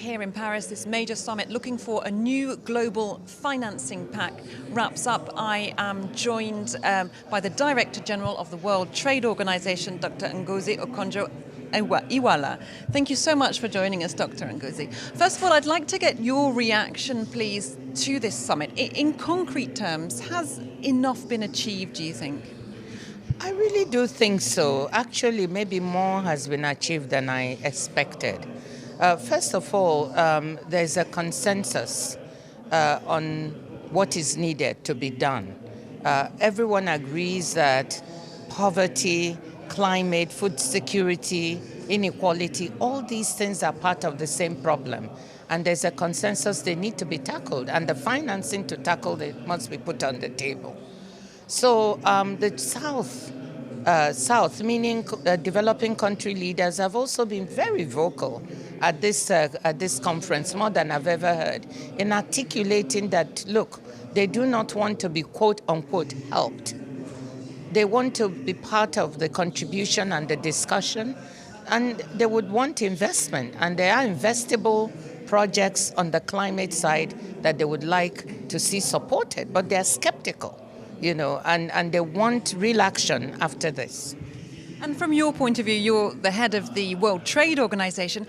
here in Paris, this major summit looking for a new global financing pact wraps up. I am joined by the Director General of the World Trade Organization, Dr. Ngozi Okonjo-Iweala. Thank you so much for joining us, Dr. Ngozi. First of all, I'd like to get your reaction, please, to this summit. In concrete terms, has enough been achieved, do you think? I really do think so. Actually, maybe more has been achieved than I expected. First of all, there's a consensus on what is needed to be done. Everyone agrees that poverty, climate, food security, inequality, all these things are part of the same problem. And there's a consensus they need to be tackled, and the financing to tackle it must be put on the table. So the South, meaning developing country leaders, have also been very vocal at this conference, more than I've ever heard, in articulating that, look, they do not want to be quote unquote helped. They want to be part of the contribution and the discussion, and they would want investment, and there are investable projects on the climate side that they would like to see supported, but they're skeptical. And they want real action after this. And from your point of view, you're the head of the World Trade Organization.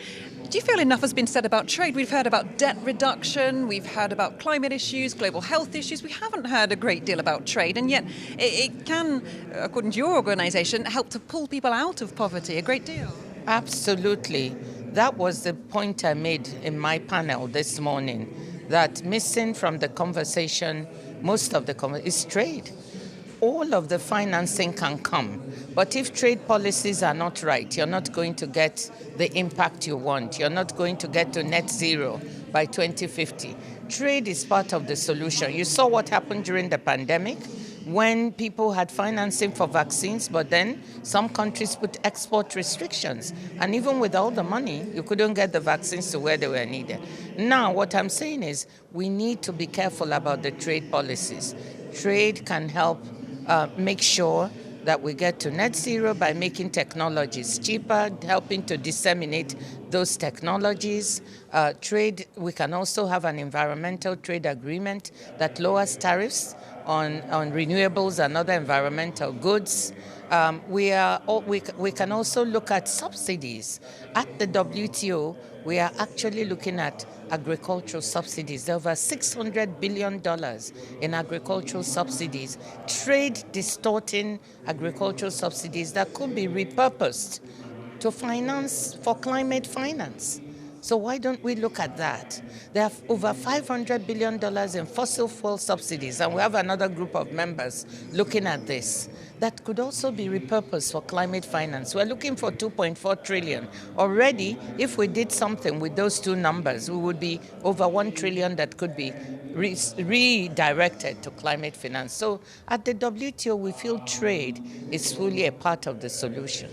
Do you feel enough has been said about trade? We've heard about debt reduction, we've heard about climate issues, global health issues. We haven't heard a great deal about trade, and yet it can, according to your organization, help to pull people out of poverty a great deal. Absolutely. That was the point I made in my panel this morning, that missing from the conversation, most of the conversation, is trade. All of the financing can come, but if trade policies are not right, you're not going to get the impact you want. You're not going to get to net zero by 2050. Trade is part of the solution. You saw what happened during the pandemic when people had financing for vaccines, but then some countries put export restrictions. And even with all the money, you couldn't get the vaccines to where they were needed. Now, what I'm saying is we need to be careful about the trade policies. Trade can help make sure that we get to net zero by making technologies cheaper, helping to disseminate those technologies. Trade, we can also have an environmental trade agreement that lowers tariffs on renewables and other environmental goods. We can also look at subsidies. At the WTO, we are actually looking at agricultural subsidies. There are over $600 billion in agricultural subsidies, trade distorting agricultural subsidies that could be repurposed to finance for climate finance. So why don't we look at that? There are over $500 billion in fossil fuel subsidies, and we have another group of members looking at this. That could also be repurposed for climate finance. We're looking for $2.4 trillion. Already, if we did something with those two numbers, we would be over $1 trillion that could be redirected to climate finance. So at the WTO, we feel trade is fully a part of the solution.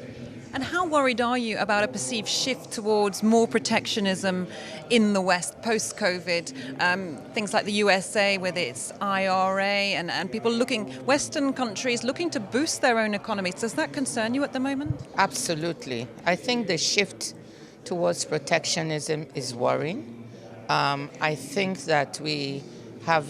And how worried are you about a perceived shift towards more protectionism in the West post-COVID? Things like the USA with its IRA and people Western countries looking to boost their own economies. Does that concern you at the moment? Absolutely. I think the shift towards protectionism is worrying. I think that we have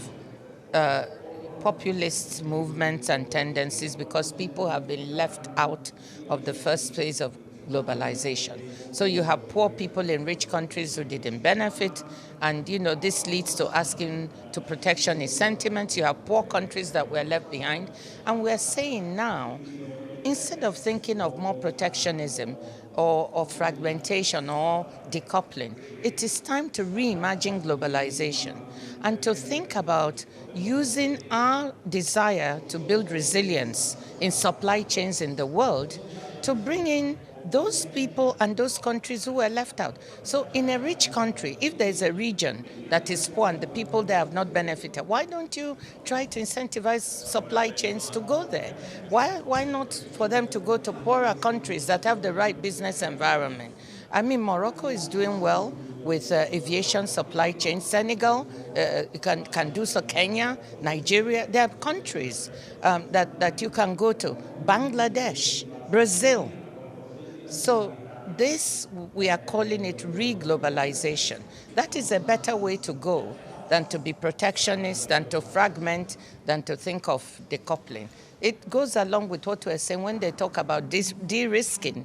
populist movements and tendencies because people have been left out of the first phase of globalization. So you have poor people in rich countries who didn't benefit, and this leads to asking to protectionist sentiments. You have poor countries that were left behind, and we're saying now, instead of thinking of more protectionism or fragmentation or decoupling, it is time to reimagine globalization and to think about using our desire to build resilience in supply chains in the world to bring in those people and those countries who were left out. So in a rich country, if there's a region that is poor and the people there have not benefited, why don't you try to incentivize supply chains to go there? Why not for them to go to poorer countries that have the right business environment? I mean, Morocco is doing well with aviation supply chain. Senegal can do so. Kenya, Nigeria, there are countries that you can go to. Bangladesh, Brazil. So this, we are calling it re-globalization. That is a better way to go than to be protectionist, than to fragment, than to think of decoupling. It goes along with what we're saying when they talk about de-risking.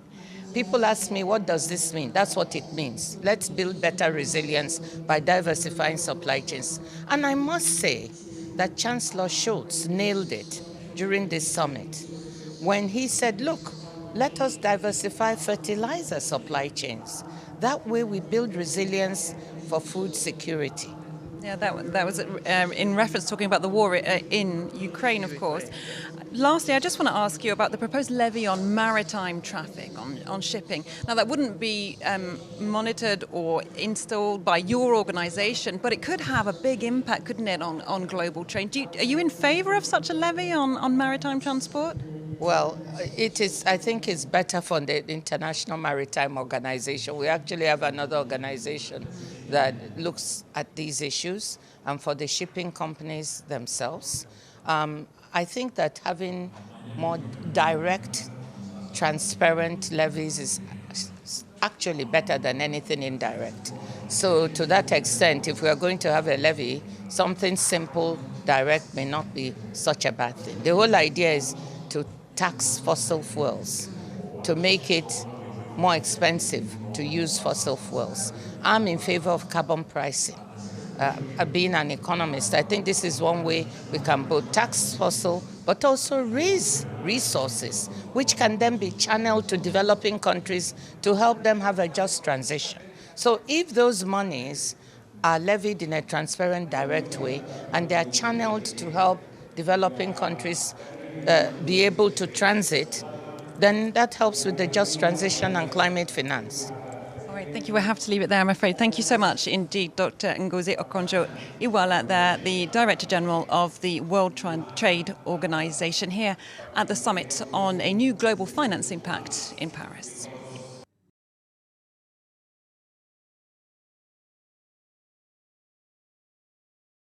People ask me, what does this mean? That's what it means. Let's build better resilience by diversifying supply chains. And I must say that Chancellor Schultz nailed it during this summit when he said, look, let us diversify fertilizer supply chains. That way we build resilience for food security. Yeah, that was in reference talking about the war in Ukraine, of course. Lastly, I just want to ask you about the proposed levy on maritime traffic, on shipping. Now, that wouldn't be monitored or installed by your organisation, but it could have a big impact, couldn't it, on global trade? Are you in favour of such a levy on maritime transport? Well, it is. I think it's better for the International Maritime Organization. We actually have another organization that looks at these issues, and for the shipping companies themselves. I think that having more direct, transparent levies is actually better than anything indirect. So to that extent, if we are going to have a levy, something simple, direct may not be such a bad thing. The whole idea is to tax fossil fuels, to make it more expensive to use fossil fuels. I'm in favor of carbon pricing. Being an economist, I think this is one way we can both tax fossil but also raise resources, which can then be channeled to developing countries to help them have a just transition. So if those monies are levied in a transparent, direct way, and they are channeled to help developing countries be able to transit, then that helps with the just transition and climate finance. All right, thank you. We'll have to leave it there, I'm afraid. Thank you so much indeed, Dr. Ngozi Okonjo-Iweala, the Director General of the World Trade Organization, here at the summit on a new global financing pact in Paris.